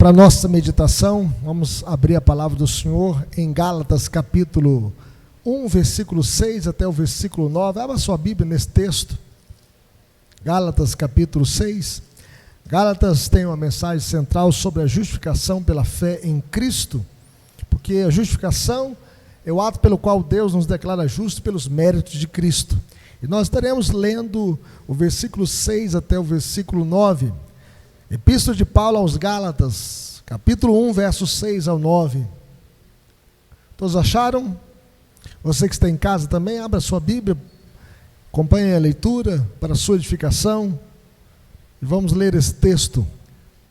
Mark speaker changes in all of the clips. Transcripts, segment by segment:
Speaker 1: Para a nossa meditação, vamos abrir a palavra do Senhor em Gálatas capítulo 1, versículo 6 até o versículo 9. Abra sua Bíblia nesse texto. Gálatas capítulo 6. Gálatas tem uma mensagem central sobre a justificação pela fé em Cristo, porque a justificação é o ato pelo qual Deus nos declara justos pelos méritos de Cristo. E nós estaremos lendo o versículo 6 até o versículo 9. Epístola de Paulo aos Gálatas, capítulo 1, versos 6 ao 9. Todos acharam? Você que está em casa também, abra sua Bíblia, acompanhe a leitura para a sua edificação. E vamos ler esse texto,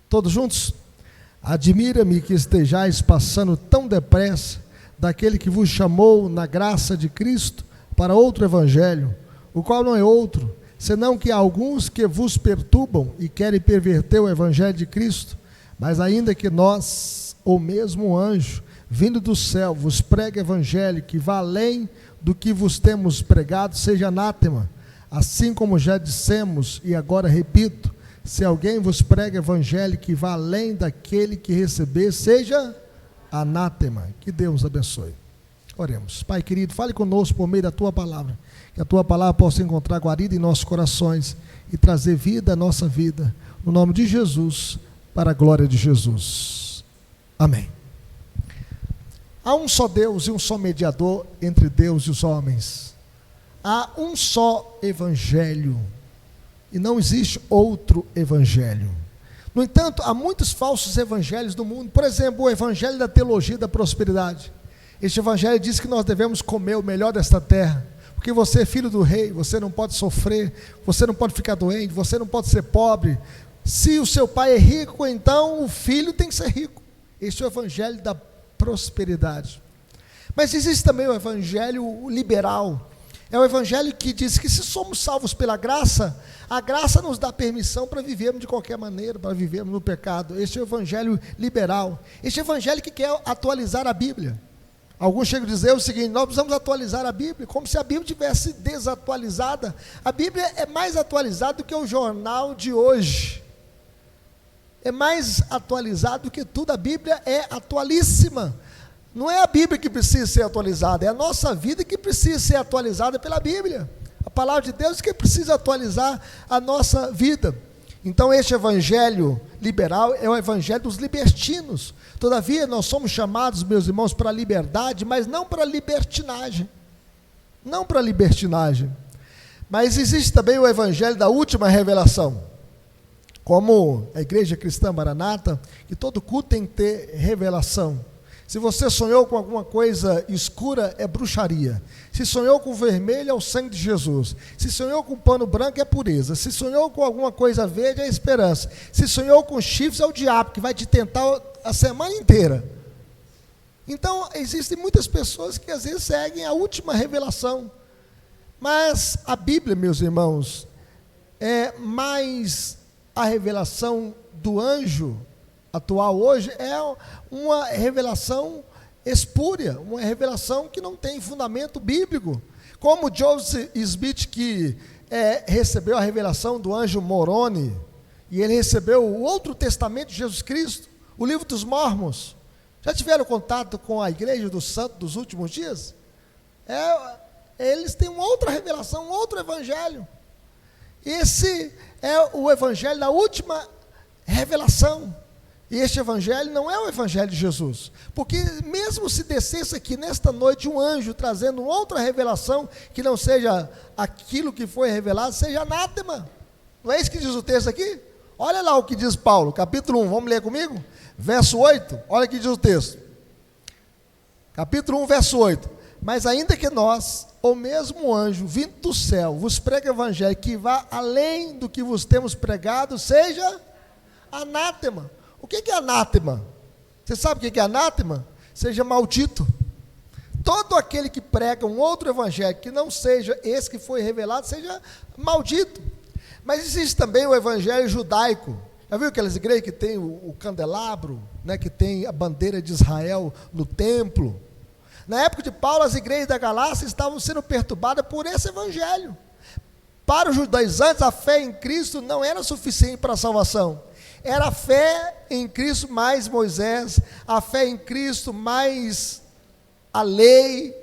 Speaker 1: todos juntos? Admira-me que estejais passando tão depressa daquele que vos chamou na graça de Cristo para outro evangelho, o qual não é outro, senão que há alguns que vos perturbam e querem perverter o evangelho de Cristo. Mas ainda que nós, ou mesmo um anjo, vindo do céu, vos pregue evangelho que vá além do que vos temos pregado, seja anátema. Assim como já dissemos, e agora repito, se alguém vos prega evangelho que vá além daquele que receber, seja anátema. Que Deus nos abençoe. Oremos. Pai querido, fale conosco por meio da Tua palavra, que a Tua palavra possa encontrar guarida em nossos corações e trazer vida à nossa vida, no nome de Jesus, para a glória de Jesus. Amém. Há um só Deus e um só mediador entre Deus e os homens. Há um só evangelho e não existe outro evangelho. No entanto, há muitos falsos evangelhos no mundo. Por exemplo, o evangelho da teologia da prosperidade. Este evangelho diz que nós devemos comer o melhor desta terra, porque você é filho do rei, você não pode sofrer, você não pode ficar doente, você não pode ser pobre. Se o seu pai é rico, então o filho tem que ser rico. Este é o evangelho da prosperidade. Mas existe também o evangelho liberal. É o evangelho que diz que se somos salvos pela graça, a graça nos dá permissão para vivermos de qualquer maneira, para vivermos no pecado. Este é o evangelho liberal. Este é o evangelho que quer atualizar a Bíblia. Alguns chegam a dizer o seguinte: nós precisamos atualizar a Bíblia, como se a Bíblia tivesse desatualizada. A Bíblia é mais atualizada do que o jornal de hoje. É mais atualizada do que tudo. A Bíblia é atualíssima. Não é a Bíblia que precisa ser atualizada, é a nossa vida que precisa ser atualizada pela Bíblia. A palavra de Deus que precisa atualizar a nossa vida. Então este evangelho liberal é o evangelho dos libertinos. Todavia nós somos chamados, meus irmãos, para a liberdade, mas não para a libertinagem. Não para a libertinagem. Mas existe também o evangelho da última revelação. Como a igreja cristã Maranata, que todo culto tem que ter revelação. Se você sonhou com alguma coisa escura, é bruxaria. Se sonhou com vermelho, é o sangue de Jesus. Se sonhou com pano branco, é pureza. Se sonhou com alguma coisa verde, é esperança. Se sonhou com chifres, é o diabo, que vai te tentar a semana inteira. Então, existem muitas pessoas que às vezes seguem a última revelação. Mas a Bíblia, meus irmãos, é mais a revelação do anjo atual hoje, é uma revelação espúria, uma revelação que não tem fundamento bíblico, como Joseph Smith, que recebeu a revelação do anjo Moroni, e ele recebeu o outro testamento de Jesus Cristo, o livro dos Mormons. Já tiveram contato com a igreja dos santos dos últimos dias? Eles têm uma outra revelação, um outro evangelho. Esse é o evangelho da última revelação. E este evangelho não é o evangelho de Jesus, porque mesmo se descesse aqui nesta noite um anjo trazendo outra revelação, que não seja aquilo que foi revelado, seja anátema. Não é isso que diz o texto aqui? Olha lá o que diz Paulo, capítulo 1, vamos ler comigo? Verso 8, olha o que diz o texto. Capítulo 1, verso 8. Mas ainda que nós, ou mesmo um anjo, vindo do céu, vos pregue o evangelho que vá além do que vos temos pregado, seja anátema. O que é anátema? Você sabe o que é anátema? Seja maldito. Todo aquele que prega um outro evangelho que não seja esse que foi revelado, seja maldito. Mas existe também o evangelho judaico. Já viu aquelas igrejas que tem o candelabro, né, que tem a bandeira de Israel no templo? Na época de Paulo, as igrejas da Galácia estavam sendo perturbadas por esse evangelho. Para os judaizantes, a fé em Cristo não era suficiente para a salvação. era a fé em Cristo mais Moisés, a fé em Cristo mais a lei,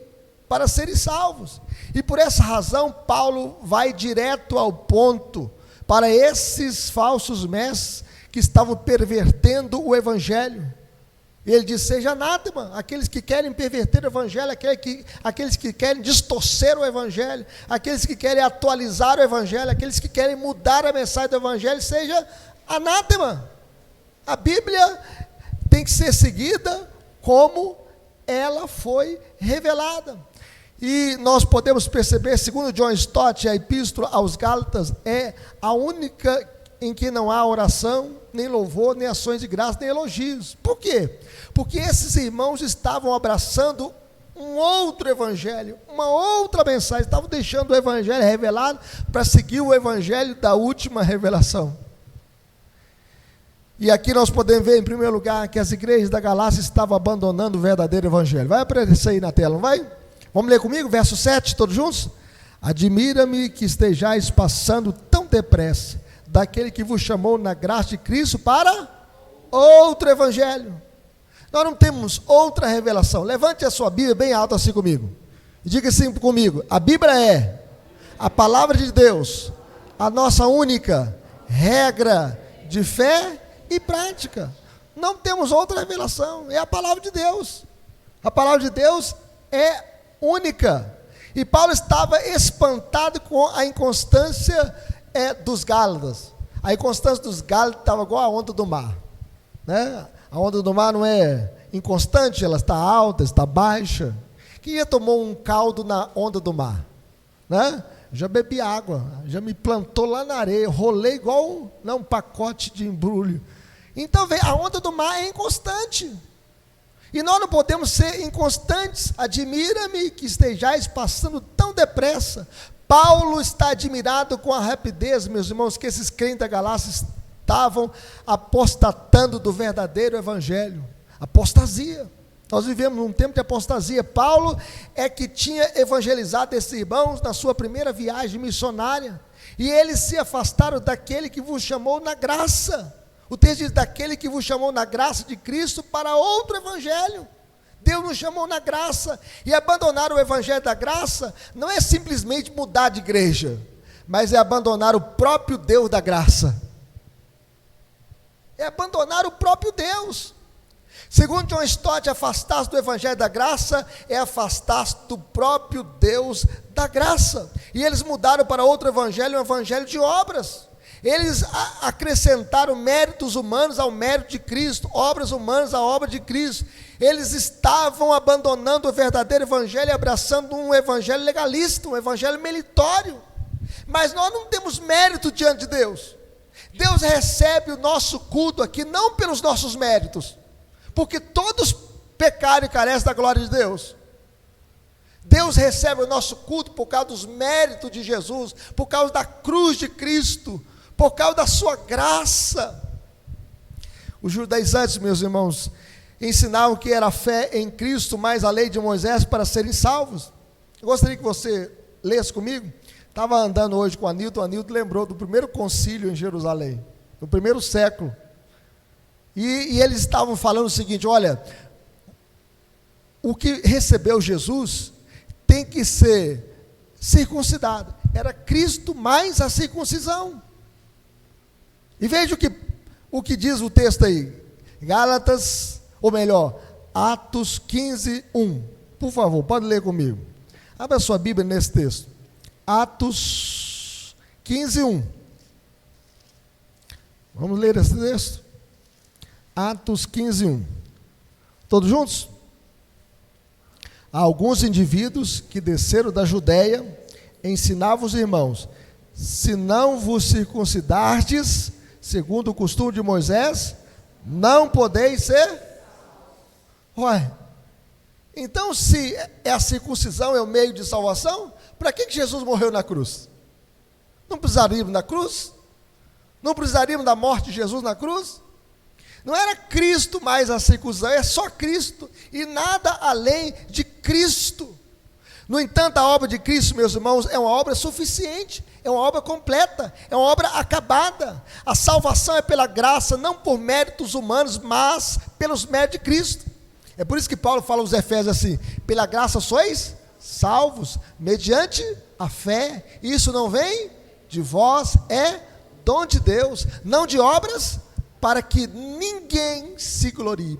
Speaker 1: para serem salvos. E por essa razão, Paulo vai direto ao ponto, para esses falsos mestres que estavam pervertendo o evangelho. E ele diz: seja anátema aqueles que querem perverter o evangelho, aqueles que querem distorcer o evangelho, aqueles que querem atualizar o evangelho, aqueles que querem mudar a mensagem do evangelho, seja anátema. A Bíblia tem que ser seguida como ela foi revelada. E nós podemos perceber, segundo John Stott, a epístola aos Gálatas é a única em que não há oração, nem louvor, nem ações de graça, nem elogios. Por quê? Porque esses irmãos estavam abraçando um outro evangelho, uma outra mensagem, estavam deixando o evangelho revelado para seguir o evangelho da última revelação. E aqui nós podemos ver, em primeiro lugar, que as igrejas da Galácia estavam abandonando o verdadeiro evangelho. Vai aparecer aí na tela, não vai? Vamos ler comigo, verso 7, todos juntos? Admira-me que estejais passando tão depressa daquele que vos chamou na graça de Cristo para outro evangelho. Nós não temos outra revelação. Levante a sua Bíblia bem alto assim comigo. E diga assim comigo: a Bíblia é a palavra de Deus, a nossa única regra de fé e prática. Não temos outra revelação, é a palavra de Deus. A palavra de Deus é única. E Paulo estava espantado com a inconstância dos Gálatas. A inconstância dos Gálatas estava igual a onda do mar, né? A onda do mar não é inconstante, ela está alta, está baixa. Quem já tomou um caldo na onda do mar, né? Já bebi água, já me plantou lá na areia, rolei igual um pacote de embrulho. Então, a onda do mar é inconstante. E nós não podemos ser inconstantes. Admira-me que estejais passando tão depressa. Paulo está admirado com a rapidez, meus irmãos, que esses crentes da Galácia estavam apostatando do verdadeiro evangelho. Apostasia. Nós vivemos num tempo de apostasia. Paulo é que tinha evangelizado esses irmãos na sua primeira viagem missionária. E eles se afastaram daquele que vos chamou na graça. O texto diz: daquele que vos chamou na graça de Cristo para outro evangelho. Deus nos chamou na graça. E abandonar o evangelho da graça não é simplesmente mudar de igreja, mas é abandonar o próprio Deus da graça. É abandonar o próprio Deus. Segundo John Stott, afastar-se do evangelho da graça é afastar-se do próprio Deus da graça. E eles mudaram para outro evangelho, um evangelho de obras. Eles acrescentaram méritos humanos ao mérito de Cristo, obras humanas à obra de Cristo. Eles estavam abandonando o verdadeiro evangelho e abraçando um evangelho legalista, um evangelho meritório. Mas nós não temos mérito diante de Deus. Deus recebe o nosso culto aqui não pelos nossos méritos, porque todos pecaram e carecem da glória de Deus. Deus recebe o nosso culto por causa dos méritos de Jesus, por causa da cruz de Cristo, por causa da sua graça. Os judaizantes, meus irmãos, ensinavam que era a fé em Cristo mais a lei de Moisés para serem salvos. Eu gostaria que você lesse comigo. Estava andando hoje com o Anilton lembrou do primeiro concílio em Jerusalém, no primeiro século. E eles estavam falando o seguinte: olha, o que recebeu Jesus tem que ser circuncidado. Era Cristo mais a circuncisão. E veja o que diz o texto aí, Gálatas, ou melhor, Atos 15, 1. Por favor, pode ler comigo. Abra sua Bíblia nesse texto. Atos 15, 1. Vamos ler esse texto. Atos 15, 1. Todos juntos? Há alguns indivíduos que desceram da Judéia, ensinavam os irmãos: se não vos circuncidardes, segundo o costume de Moisés, não podeis ser. Ué, então se a circuncisão é o meio de salvação, para que Jesus morreu na cruz? Não precisaríamos da cruz? Não precisaríamos da morte de Jesus na cruz? Não era Cristo mais a circuncisão, é só Cristo e nada além de Cristo. No entanto, a obra de Cristo, meus irmãos, é uma obra suficiente, é uma obra completa, é uma obra acabada. A salvação é pela graça, não por méritos humanos, mas pelos méritos de Cristo. É por isso que Paulo fala aos Efésios assim: pela graça sois salvos, mediante a fé. Isso não vem de vós, é dom de Deus, não de obras, para que ninguém se glorie,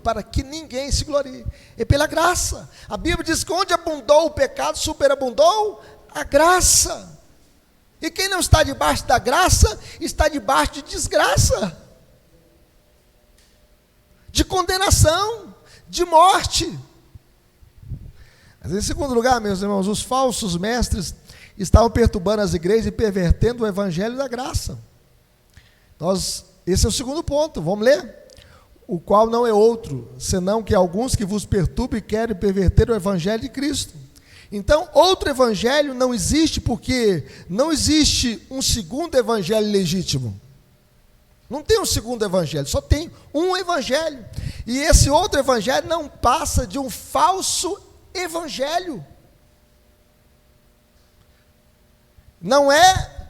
Speaker 1: é pela graça. A Bíblia diz que onde abundou o pecado, superabundou a graça. E quem não está debaixo da graça, está debaixo de desgraça, de condenação, de morte. Mas em segundo lugar, meus irmãos, os falsos mestres estavam perturbando as igrejas e pervertendo o evangelho da graça. Esse é o segundo ponto, vamos ler? O qual não é outro, senão que alguns que vos perturbam e querem perverter o evangelho de Cristo. Então, outro evangelho não existe, porque não existe um segundo evangelho legítimo. Não tem um segundo evangelho, só tem um evangelho. E esse outro evangelho não passa de um falso evangelho. Não é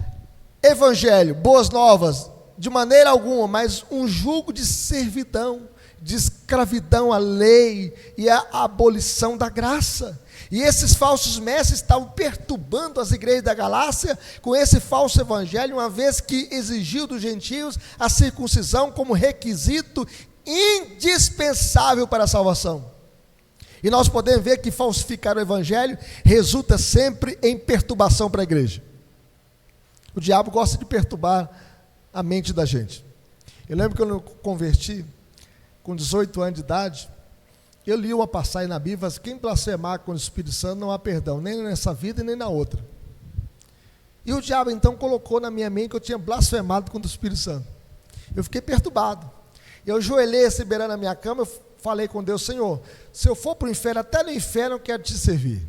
Speaker 1: evangelho, boas novas, de maneira alguma, mas um jugo de servidão, de escravidão à lei e à abolição da graça. E esses falsos mestres estavam perturbando as igrejas da Galácia com esse falso evangelho, uma vez que exigiu dos gentios a circuncisão como requisito indispensável para a salvação. E nós podemos ver que falsificar o evangelho resulta sempre em perturbação para a igreja. O diabo gosta de perturbar a mente da gente. Eu lembro que eu converti com 18 anos de idade. Eu li uma passagem na Bíblia: quem blasfemar contra o Espírito Santo não há perdão, nem nessa vida e nem na outra. E o diabo então colocou na minha mente que eu tinha blasfemado contra o Espírito Santo. Eu fiquei perturbado. Eu ajoelhei assim, beirando a minha cama, eu falei com Deus: Senhor, se eu for para o inferno, até no inferno eu quero te servir.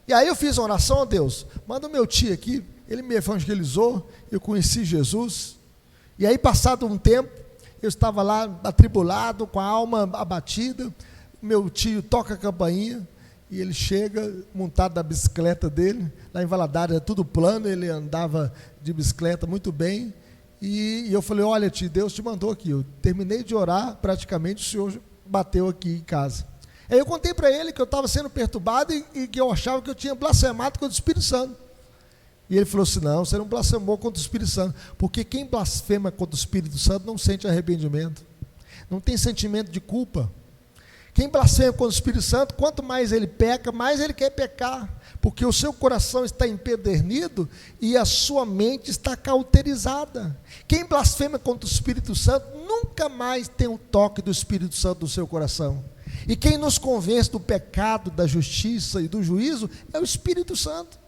Speaker 1: E aí eu fiz uma oração a Deus: manda o meu tio aqui, ele me evangelizou, eu conheci Jesus. E aí, passado um tempo, eu estava lá atribulado, com a alma abatida. Meu tio toca a campainha e ele chega montado na bicicleta dele. Lá em Valadares é tudo plano, ele andava de bicicleta muito bem. E eu falei: olha, tio, Deus te mandou aqui. Eu terminei de orar, praticamente o senhor bateu aqui em casa. Aí eu contei para ele que eu estava sendo perturbado e que eu achava que eu tinha blasfemado contra o Espírito Santo. E ele falou assim: não, você não blasfemou contra o Espírito Santo, porque quem blasfema contra o Espírito Santo não sente arrependimento, não tem sentimento de culpa. Quem blasfema contra o Espírito Santo, quanto mais ele peca, mais ele quer pecar, porque o seu coração está empedernido e a sua mente está cauterizada. Quem blasfema contra o Espírito Santo nunca mais tem o toque do Espírito Santo no seu coração. E quem nos convence do pecado, da justiça e do juízo é o Espírito Santo.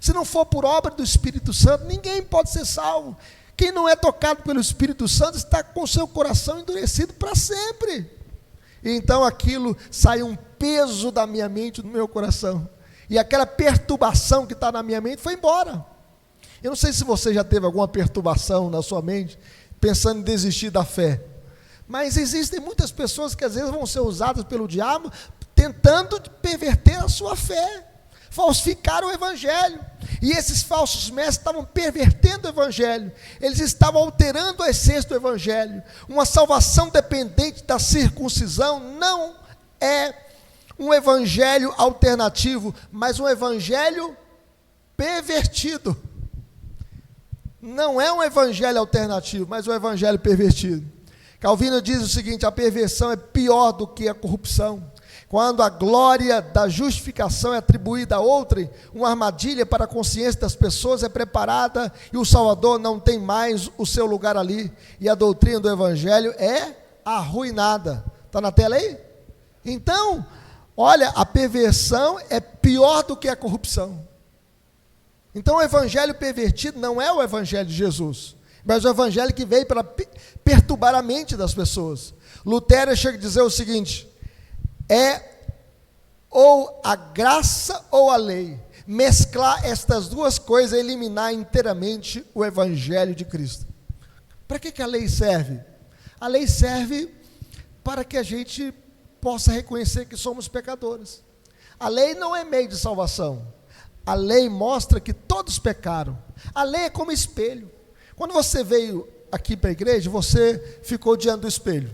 Speaker 1: Se não for por obra do Espírito Santo, ninguém pode ser salvo. Quem não é tocado pelo Espírito Santo está com o seu coração endurecido para sempre. E então aquilo sai um peso da minha mente, do meu coração. E aquela perturbação que está na minha mente foi embora. Eu não sei se você já teve alguma perturbação na sua mente, pensando em desistir da fé. Mas existem muitas pessoas que às vezes vão ser usadas pelo diabo, tentando perverter a sua fé. Falsificaram o evangelho, e esses falsos mestres estavam pervertendo o evangelho, eles estavam alterando a essência do evangelho. Uma salvação dependente da circuncisão não é um evangelho alternativo, mas um evangelho pervertido. Não é um evangelho alternativo, mas um evangelho pervertido. Calvino diz o seguinte: a perversão é pior do que a corrupção. Quando a glória da justificação é atribuída a outrem, uma armadilha para a consciência das pessoas é preparada e o Salvador não tem mais o seu lugar ali, e a doutrina do Evangelho é arruinada. Está na tela aí? Então, olha, a perversão é pior do que a corrupção. Então o Evangelho pervertido não é o Evangelho de Jesus, mas o Evangelho que veio para perturbar a mente das pessoas. Lutero chega a dizer o seguinte: é ou a graça ou a lei. Mesclar estas duas coisas é eliminar inteiramente o evangelho de Cristo. Para que a lei serve? A lei serve para que a gente possa reconhecer que somos pecadores. A lei não é meio de salvação. A lei mostra que todos pecaram. A lei é como espelho. Quando você veio aqui para a igreja, você ficou diante do espelho.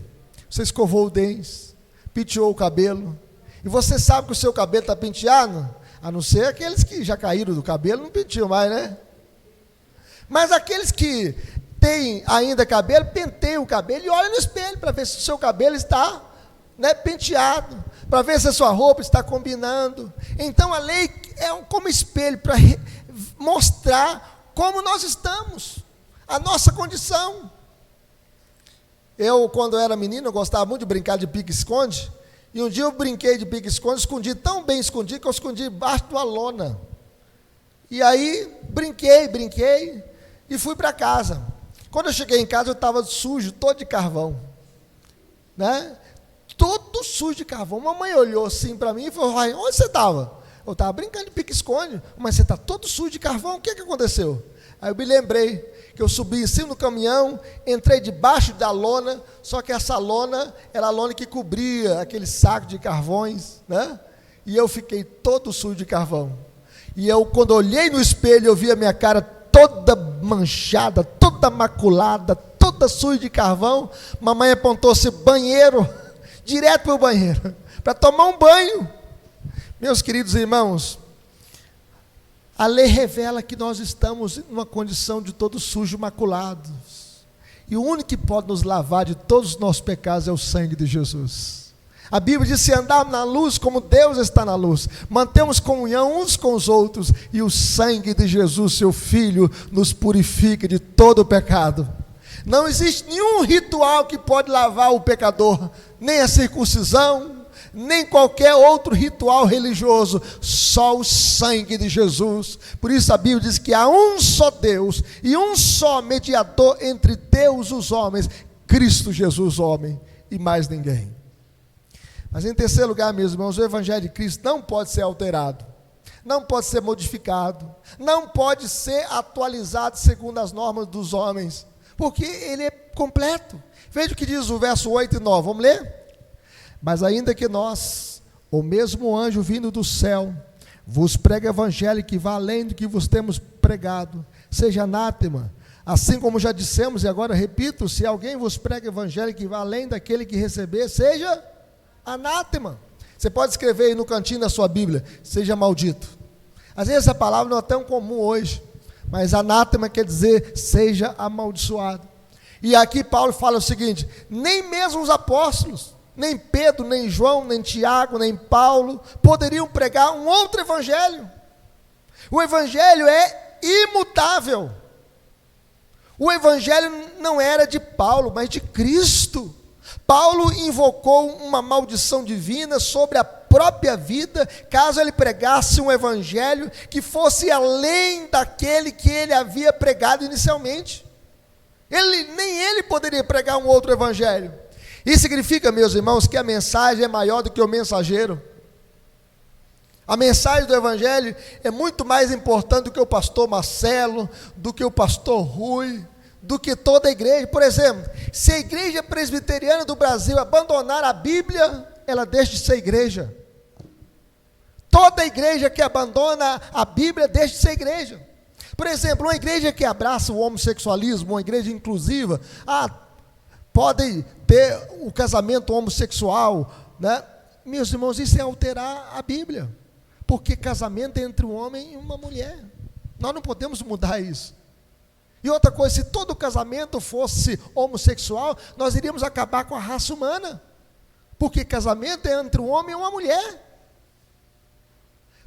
Speaker 1: Você escovou os dentes, penteou o cabelo. E você sabe que o seu cabelo está penteado? A não ser aqueles que já caíram do cabelo, não penteiam mais, né? Mas aqueles que têm ainda cabelo, penteiam o cabelo e olham no espelho para ver se o seu cabelo está, né, penteado, para ver se a sua roupa está combinando. Então a lei é como espelho para mostrar como nós estamos, a nossa condição. Eu, quando era menino, eu gostava muito de brincar de pique-esconde. E um dia eu brinquei de pique-esconde, escondi tão bem escondido que eu escondi debaixo de uma lona. E aí brinquei e fui para casa. Quando eu cheguei em casa, eu estava sujo, todo de carvão, né? Todo sujo de carvão. Mamãe olhou assim para mim e falou: onde você estava? Eu estava brincando de pique-esconde. Mas você está todo sujo de carvão, o que aconteceu? Aí eu me lembrei que eu subi em cima do caminhão, entrei debaixo da lona, só que essa lona era a lona que cobria aquele saco de carvões, né? E eu fiquei todo sujo de carvão. E eu, quando olhei no espelho, eu vi a minha cara toda manchada, toda maculada, toda suja de carvão. Mamãe apontou-se banheiro, direto para o banheiro, para tomar um banho. Meus queridos irmãos, a lei revela que nós estamos numa condição de todo sujo, maculados. E o único que pode nos lavar de todos os nossos pecados é o sangue de Jesus. A Bíblia diz: se andarmos na luz como Deus está na luz, mantemos comunhão uns com os outros, e o sangue de Jesus, seu Filho, nos purifica de todo o pecado. Não existe nenhum ritual que pode lavar o pecador, nem a circuncisão, nem qualquer outro ritual religioso, só o sangue de Jesus. Por isso a Bíblia diz que há um só Deus e um só mediador entre Deus e os homens, Cristo Jesus, homem, e mais ninguém. Mas em terceiro lugar, meus irmãos, o Evangelho de Cristo não pode ser alterado, não pode ser modificado, não pode ser atualizado segundo as normas dos homens, porque ele é completo. Veja o que diz o verso 8 e 9, vamos ler? Mas ainda que nós, ou mesmo anjo vindo do céu, vos pregue evangelho que vá além do que vos temos pregado, seja anátema. Assim como já dissemos, e agora repito, se alguém vos prega evangelho que vá além daquele que receber, seja anátema. Você pode escrever aí no cantinho da sua Bíblia, seja maldito. Às vezes essa palavra não é tão comum hoje, mas anátema quer dizer seja amaldiçoado. E aqui Paulo fala o seguinte: nem mesmo os apóstolos, nem Pedro, nem João, nem Tiago, nem Paulo poderiam pregar um outro evangelho. O evangelho é imutável. O evangelho não era de Paulo, mas de Cristo. Paulo invocou uma maldição divina sobre a própria vida, caso ele pregasse um evangelho que fosse além daquele que ele havia pregado inicialmente. Nem ele poderia pregar um outro evangelho. Isso significa, meus irmãos, que a mensagem é maior do que o mensageiro. A mensagem do Evangelho é muito mais importante do que o pastor Marcelo, do que o pastor Rui, do que toda a igreja. Por exemplo, se a igreja presbiteriana do Brasil abandonar a Bíblia, ela deixa de ser igreja. Toda igreja que abandona a Bíblia deixa de ser igreja. Por exemplo, uma igreja que abraça o homossexualismo, uma igreja inclusiva, podem ter o casamento homossexual, né? Meus irmãos, isso é alterar a Bíblia, porque casamento é entre um homem e uma mulher. Nós não podemos mudar isso. E outra coisa, se todo casamento fosse homossexual, nós iríamos acabar com a raça humana, porque casamento é entre um homem e uma mulher.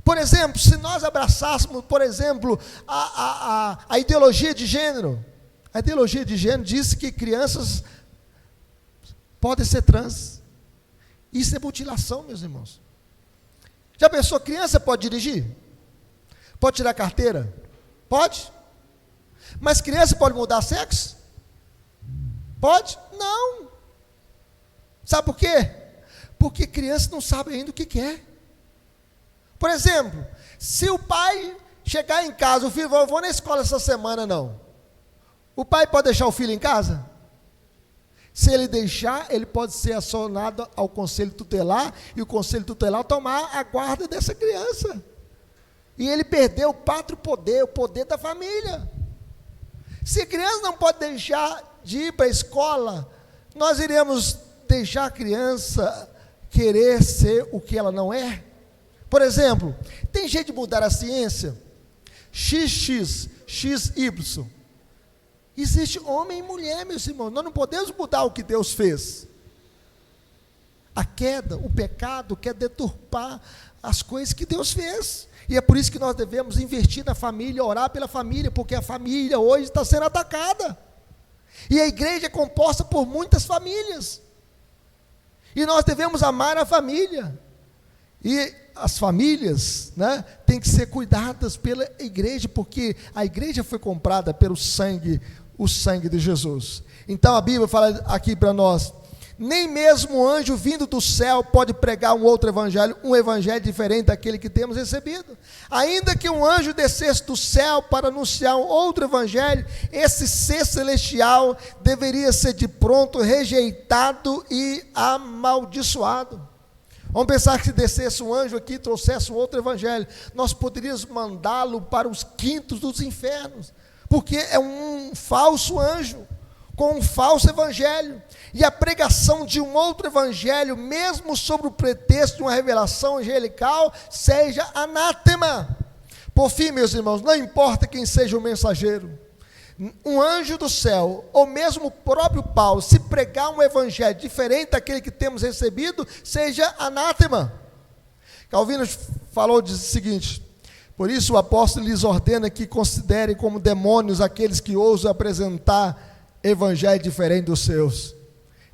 Speaker 1: Por exemplo, se nós abraçássemos, por exemplo, a ideologia de gênero, a ideologia de gênero diz que crianças podem ser trans. Isso é mutilação, meus irmãos. Já pensou, criança pode dirigir? Pode tirar carteira? Pode. Mas criança pode mudar sexo? Pode? Não. Sabe por quê? Porque criança não sabe ainda o que quer. Por exemplo, se o pai chegar em casa, o filho, eu vou na escola essa semana, não. O pai pode deixar o filho em casa? Se ele deixar, ele pode ser acionado ao conselho tutelar, e o conselho tutelar tomar a guarda dessa criança. E ele perdeu o pátrio poder, o poder da família. Se a criança não pode deixar de ir para a escola, nós iremos deixar a criança querer ser o que ela não é? Por exemplo, tem jeito de mudar a ciência? XX, XY. Existe homem e mulher, meus irmãos. Nós não podemos mudar o que Deus fez. A queda, o pecado quer deturpar as coisas que Deus fez. E é por isso que nós devemos investir na família, orar pela família, porque a família hoje está sendo atacada. E a igreja é composta por muitas famílias. E nós devemos amar a família. E as famílias, né, têm que ser cuidadas pela igreja, porque a igreja foi comprada pelo sangue, o sangue de Jesus. Então a Bíblia fala aqui para nós: nem mesmo o anjo vindo do céu pode pregar um outro evangelho, um evangelho diferente daquele que temos recebido. Ainda que um anjo descesse do céu para anunciar um outro evangelho, esse ser celestial deveria ser de pronto rejeitado e amaldiçoado. Vamos pensar que se descesse um anjo aqui e trouxesse um outro evangelho, nós poderíamos mandá-lo para os quintos dos infernos, porque é um falso anjo, com um falso evangelho, e a pregação de um outro evangelho, mesmo sobre o pretexto de uma revelação angelical, seja anátema. Por fim, meus irmãos, não importa quem seja o mensageiro, um anjo do céu, ou mesmo o próprio Paulo, se pregar um evangelho diferente daquele que temos recebido, seja anátema. Calvino falou o seguinte: por isso o apóstolo lhes ordena que considerem como demônios aqueles que ousam apresentar evangelho diferente dos seus.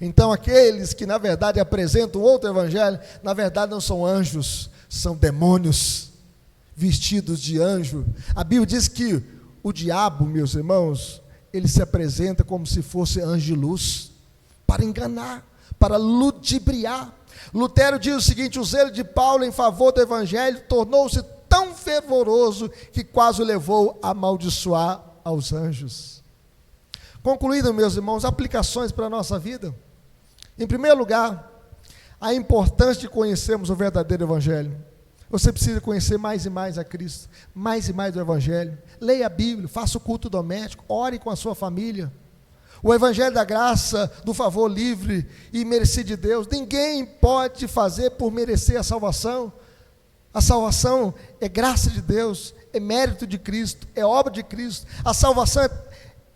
Speaker 1: Então aqueles que na verdade apresentam outro evangelho, na verdade não são anjos, são demônios vestidos de anjo. A Bíblia diz que o diabo, meus irmãos, ele se apresenta como se fosse anjo de luz, para enganar, para ludibriar. Lutero diz o seguinte: o zelo de Paulo em favor do evangelho tornou-se tão fervoroso que quase o levou a amaldiçoar aos anjos. Concluindo, meus irmãos, aplicações para a nossa vida. Em primeiro lugar, a importância de conhecermos o verdadeiro evangelho. Você precisa conhecer mais e mais a Cristo, mais e mais o evangelho. Leia a Bíblia, faça o culto doméstico, ore com a sua família. O evangelho da graça, do favor livre e merecido de Deus, ninguém pode fazer por merecer a salvação. A salvação é graça de Deus, é mérito de Cristo, é obra de Cristo. A salvação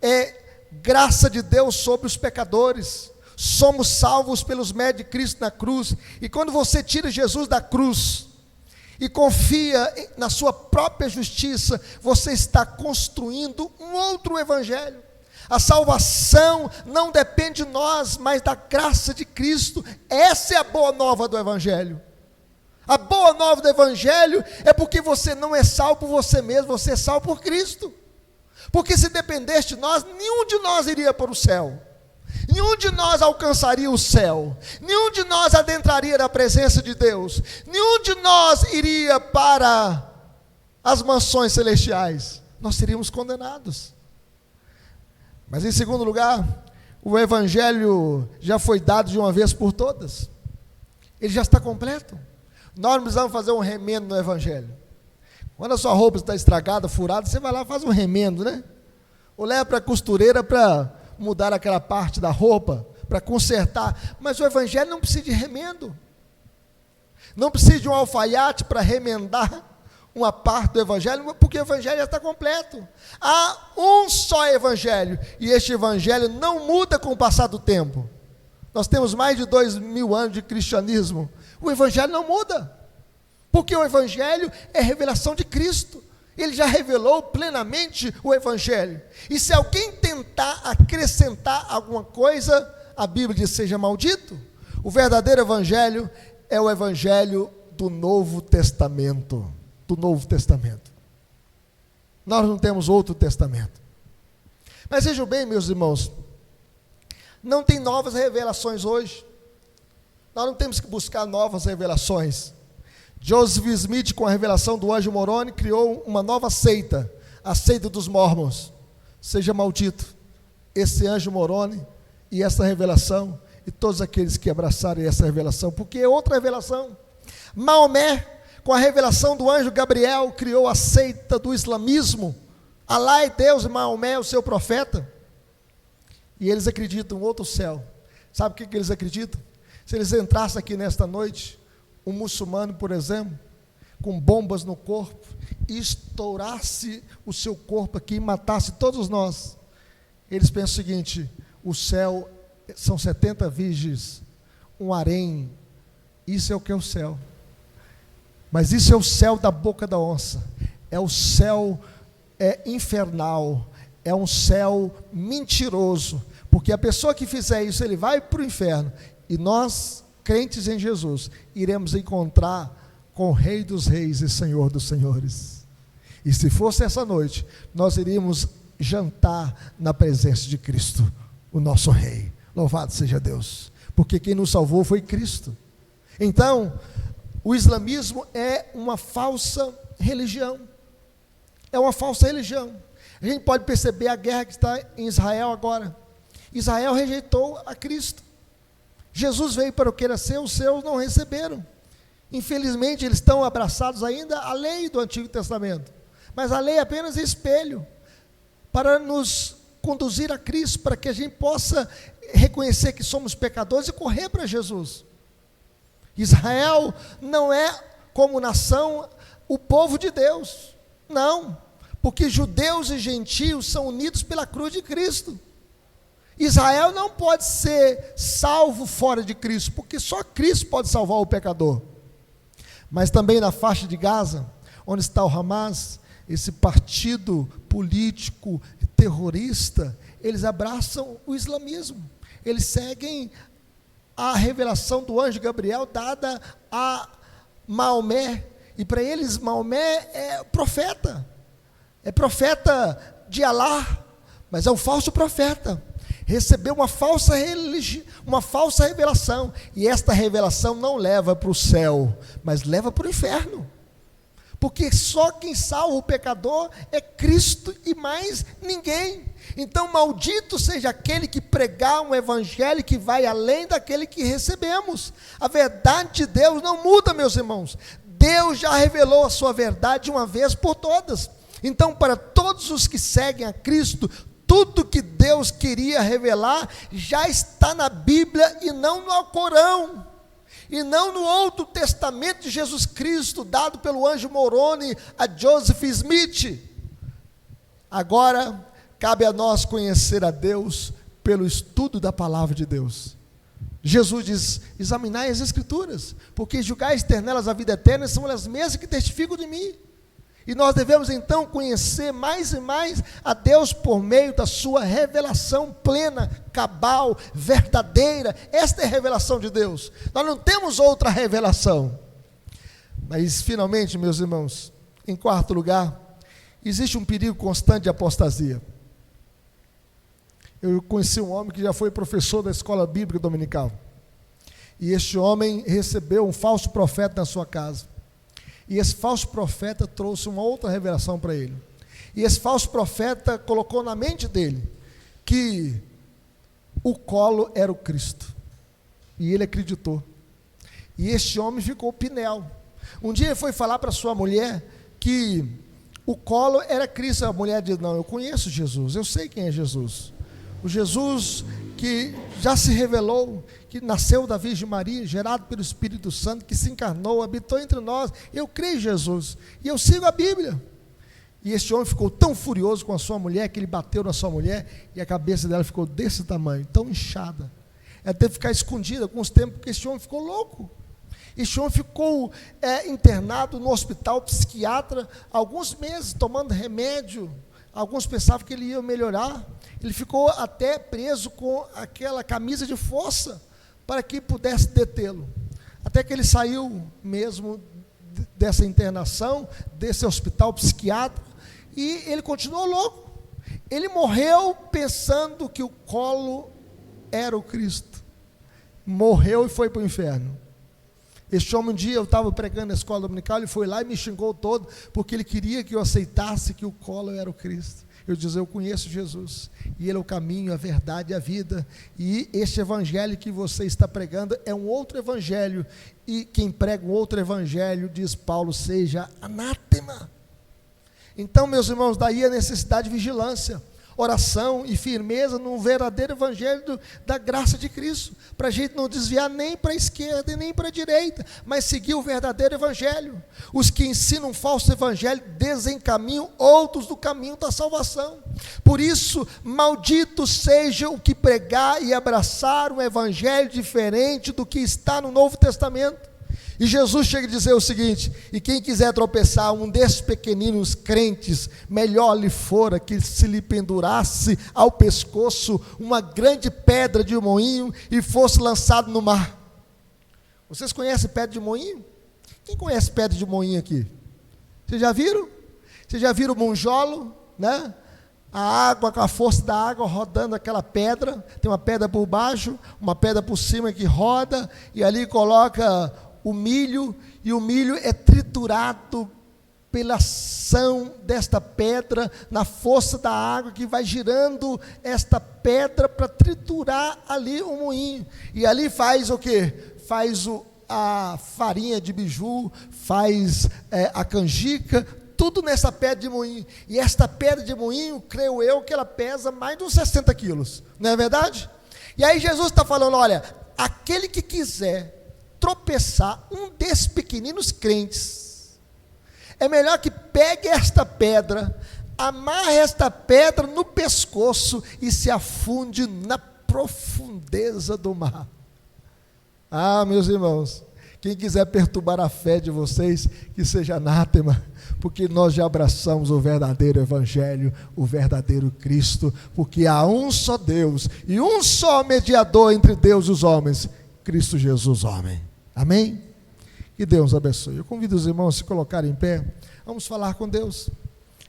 Speaker 1: é graça de Deus sobre os pecadores. Somos salvos pelos méritos de Cristo na cruz. E quando você tira Jesus da cruz e confia na sua própria justiça, você está construindo um outro evangelho. A salvação não depende de nós, mas da graça de Cristo. Essa é a boa nova do evangelho. A boa nova do evangelho é porque você não é salvo por você mesmo, você é salvo por Cristo. Porque se dependesse de nós, nenhum de nós iria para o céu. Nenhum de nós alcançaria o céu, nenhum de nós adentraria na presença de Deus, nenhum de nós iria para as mansões celestiais, nós seríamos condenados. Mas em segundo lugar, o evangelho já foi dado de uma vez por todas, ele já está completo. Nós não precisamos fazer um remendo no evangelho. Quando a sua roupa está estragada, furada, você vai lá e faz um remendo, né? Ou leva para a costureira para mudar aquela parte da roupa, para consertar. Mas o evangelho não precisa de remendo, não precisa de um alfaiate para remendar uma parte do evangelho, porque o evangelho já está completo. Há um só evangelho, e este evangelho não muda com o passar do tempo. Nós temos mais de 2000 anos de cristianismo, o evangelho não muda, porque o evangelho é revelação de Cristo. Ele já revelou plenamente o evangelho. E se alguém tentar acrescentar alguma coisa, a Bíblia diz: seja maldito. O verdadeiro evangelho é o evangelho do Novo Testamento. Do Novo Testamento. Nós não temos outro testamento. Mas vejam bem, meus irmãos, não tem novas revelações hoje. Nós não temos que buscar novas revelações. Joseph Smith, com a revelação do anjo Moroni, criou uma nova seita, a seita dos Mormons. Seja maldito. Esse anjo Moroni e essa revelação, e todos aqueles que abraçarem essa revelação, porque é outra revelação. Maomé, com a revelação do anjo Gabriel, criou a seita do islamismo. Alá é Deus e Maomé é o seu profeta. E eles acreditam em outro céu. Sabe o que eles acreditam? Se eles entrassem aqui nesta noite, um muçulmano, por exemplo, com bombas no corpo, e estourasse o seu corpo aqui e matasse todos nós, eles pensam o seguinte: o céu são 70 virgens, um harém, isso é o que é o céu. Mas isso é o céu da boca da onça, é o céu infernal, é um céu mentiroso, porque a pessoa que fizer isso, ele vai para o inferno, e nós, crentes em Jesus, iremos encontrar com o Rei dos Reis e Senhor dos Senhores. E se fosse essa noite, nós iríamos jantar na presença de Cristo, o nosso Rei. Louvado seja Deus, porque quem nos salvou foi Cristo. Então, o islamismo é uma falsa religião. É uma falsa religião. A gente pode perceber a guerra que está em Israel agora. Israel rejeitou a Cristo. Jesus veio para o que era seu, os seus não receberam. Infelizmente, eles estão abraçados ainda à lei do Antigo Testamento. Mas a lei é apenas espelho para nos conduzir a Cristo, para que a gente possa reconhecer que somos pecadores e correr para Jesus. Israel não é, como nação, o povo de Deus. Não, porque judeus e gentios são unidos pela cruz de Cristo. Israel não pode ser salvo fora de Cristo, porque só Cristo pode salvar o pecador. Mas também na faixa de Gaza, onde está o Hamas, esse partido político terrorista, eles abraçam o islamismo. Eles seguem a revelação do anjo Gabriel dada a Maomé. E para eles, Maomé é profeta de Alá, mas é um falso profeta. Recebeu uma falsa revelação, e esta revelação não leva para o céu, mas leva para o inferno, porque só quem salva o pecador é Cristo e mais ninguém. Então maldito seja aquele que pregar um evangelho que vai além daquele que recebemos. A verdade de Deus não muda, meus irmãos. Deus já revelou a sua verdade de uma vez por todas. Então, para todos os que seguem a Cristo, tudo que Deus queria revelar já está na Bíblia e não no Alcorão, e não no Outro Testamento de Jesus Cristo, dado pelo anjo Moroni a Joseph Smith. Agora, cabe a nós conhecer a Deus pelo estudo da palavra de Deus. Jesus diz: examinai as Escrituras, porque julgais ter nelas a vida eterna, são elas mesmas que testificam de mim. E nós devemos então conhecer mais e mais a Deus por meio da sua revelação plena, cabal, verdadeira. Esta é a revelação de Deus. Nós não temos outra revelação. Mas finalmente, meus irmãos, em quarto lugar, existe um perigo constante de apostasia. Eu conheci um homem que já foi professor da escola bíblica dominical, e este homem recebeu um falso profeta na sua casa, e esse falso profeta trouxe uma outra revelação para ele, e esse falso profeta colocou na mente dele que o colo era o Cristo, e ele acreditou, e este homem ficou pinel. Um dia ele foi falar para sua mulher que o colo era Cristo. A mulher disse: não, eu conheço Jesus, eu sei quem é Jesus, o Jesus que já se revelou, que nasceu da Virgem Maria, gerado pelo Espírito Santo, que se encarnou, habitou entre nós. Eu creio em Jesus, e eu sigo a Bíblia. E este homem ficou tão furioso com a sua mulher, que ele bateu na sua mulher, e a cabeça dela ficou desse tamanho, tão inchada. Ela teve que ficar escondida alguns tempos, porque este homem ficou louco. Este homem ficou internado no hospital psiquiatra, alguns meses, tomando remédio. Alguns pensavam que ele ia melhorar. Ele ficou até preso com aquela camisa de força, para que pudesse detê-lo. Até que ele saiu mesmo dessa internação, desse hospital psiquiatra, e ele continuou louco. Ele morreu pensando que o colo era o Cristo. Morreu e foi para o inferno. Este homem, um dia eu estava pregando na escola dominical, ele foi lá e me xingou todo, porque ele queria que eu aceitasse que o Collor era o Cristo. Eu disse, eu conheço Jesus, e Ele é o caminho, a verdade e a vida, e este evangelho que você está pregando é um outro evangelho, e quem prega um outro evangelho, diz Paulo, seja anátema. Então, meus irmãos, daí a necessidade de vigilância, oração e firmeza no verdadeiro evangelho da graça de Cristo, para a gente não desviar nem para a esquerda e nem para a direita, mas seguir o verdadeiro evangelho. Os que ensinam um falso evangelho desencaminham outros do caminho da salvação. Por isso, maldito seja o que pregar e abraçar um evangelho diferente do que está no Novo Testamento. E Jesus chega a dizer o seguinte, e quem quiser tropeçar um desses pequeninos crentes, melhor lhe fora que se lhe pendurasse ao pescoço uma grande pedra de moinho e fosse lançado no mar. Vocês conhecem pedra de moinho? Quem conhece pedra de moinho aqui? Vocês já viram? Vocês já viram o monjolo, né? A água, com a força da água rodando aquela pedra, tem uma pedra por baixo, uma pedra por cima que roda, e ali coloca o milho, e o milho é triturado pela ação desta pedra, na força da água que vai girando esta pedra para triturar ali o moinho, e ali faz o que? Faz a farinha de biju, faz a canjica, tudo nessa pedra de moinho, e esta pedra de moinho, creio eu, que ela pesa mais de uns 60 quilos, não é verdade? E aí Jesus está falando, olha, aquele que quiser tropeçar um desses pequeninos crentes, é melhor que pegue esta pedra, amarre esta pedra no pescoço e se afunde na profundeza do mar. Ah, meus irmãos, quem quiser perturbar a fé de vocês, que seja anátema, porque nós já abraçamos o verdadeiro evangelho, o verdadeiro Cristo, porque há um só Deus e um só mediador entre Deus e os homens, Cristo Jesus, homem. Amém? Que Deus abençoe. Eu convido os irmãos a se colocarem em pé. Vamos falar com Deus.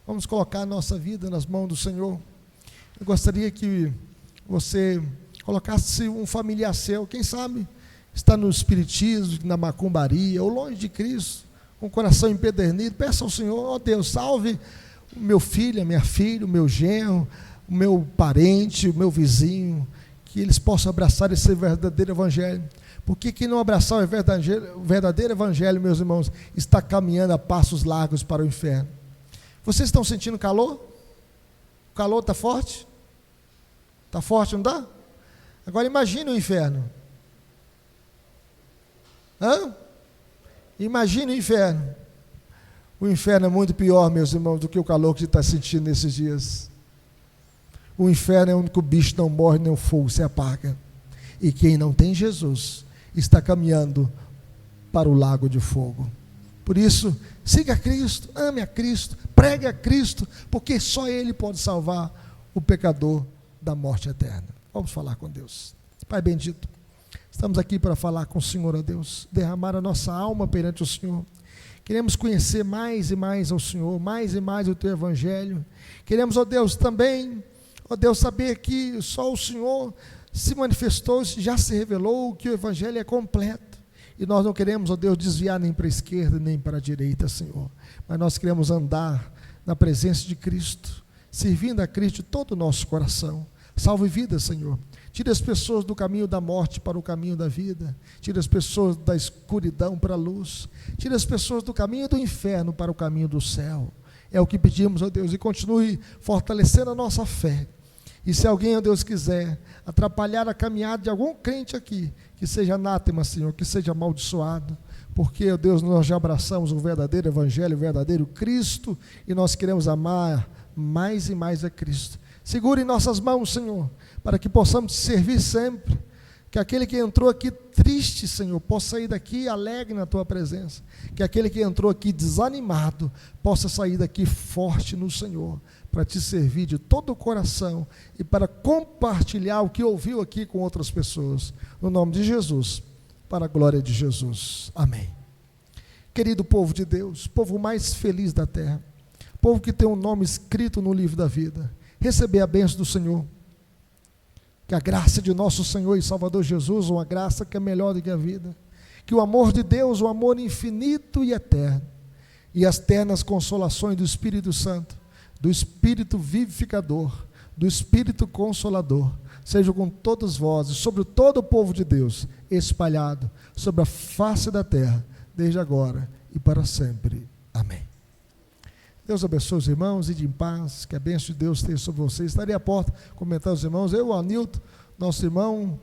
Speaker 1: Vamos colocar a nossa vida nas mãos do Senhor. Eu gostaria que você colocasse um familiar seu, quem sabe está no espiritismo, na macumbaria, ou longe de Cristo, com o coração empedernido. Peça ao Senhor, ó Deus, salve o meu filho, a minha filha, o meu genro, o meu parente, o meu vizinho, que eles possam abraçar esse verdadeiro evangelho. Porque quem não abraçar o verdadeiro evangelho, meus irmãos, está caminhando a passos largos para o inferno. Vocês estão sentindo calor? O calor está forte? Está forte, não está? Agora imagine o inferno. Imagine o inferno. O inferno é muito pior, meus irmãos, do que o calor que você está sentindo nesses dias. O inferno é onde o bicho não morre, nem o fogo se apaga. E quem não tem Jesus está caminhando para o lago de fogo. Por isso, siga a Cristo, ame a Cristo, pregue a Cristo, porque só Ele pode salvar o pecador da morte eterna. Vamos falar com Deus. Pai bendito, estamos aqui para falar com o Senhor, ó Deus, derramar a nossa alma perante o Senhor. Queremos conhecer mais e mais ao Senhor, mais e mais o Teu Evangelho. Queremos, ó Deus, também, ó Deus, saber que só o Senhor se manifestou, já se revelou, que o Evangelho é completo, e nós não queremos, ó Deus, desviar nem para a esquerda, nem para a direita, Senhor, mas nós queremos andar na presença de Cristo, servindo a Cristo de todo o nosso coração. Salve vidas, Senhor, tira as pessoas do caminho da morte para o caminho da vida, tira as pessoas da escuridão para a luz, tira as pessoas do caminho do inferno para o caminho do céu, é o que pedimos, ó Deus, e continue fortalecendo a nossa fé. E se alguém, ó Deus, quiser atrapalhar a caminhada de algum crente aqui, que seja anátema, Senhor, que seja amaldiçoado, porque, ó Deus, nós já abraçamos o verdadeiro Evangelho, o verdadeiro Cristo, e nós queremos amar mais e mais a Cristo. Segure em nossas mãos, Senhor, para que possamos te servir sempre, que aquele que entrou aqui triste, Senhor, possa sair daqui alegre na Tua presença, que aquele que entrou aqui desanimado, possa sair daqui forte no Senhor, para te servir de todo o coração e para compartilhar o que ouviu aqui com outras pessoas. No nome de Jesus, para a glória de Jesus. Amém. Querido povo de Deus, povo mais feliz da terra, povo que tem um nome escrito no livro da vida, receber a bênção do Senhor. Que a graça de nosso Senhor e Salvador Jesus, uma graça que é melhor do que a vida, Que o amor de Deus, o amor infinito e eterno, e as ternas consolações do Espírito Santo, do Espírito vivificador, do Espírito consolador, sejam com todos vós e sobre todo o povo de Deus, espalhado sobre a face da terra, desde agora e para sempre. Amém. Deus abençoe os irmãos, ide em paz, que a bênção de Deus esteja sobre vocês. Estarei à porta comentando os irmãos, eu, o Anilton, nosso irmão,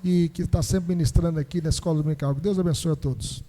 Speaker 1: e que está sempre ministrando aqui na Escola Dominical. Que Deus abençoe a todos.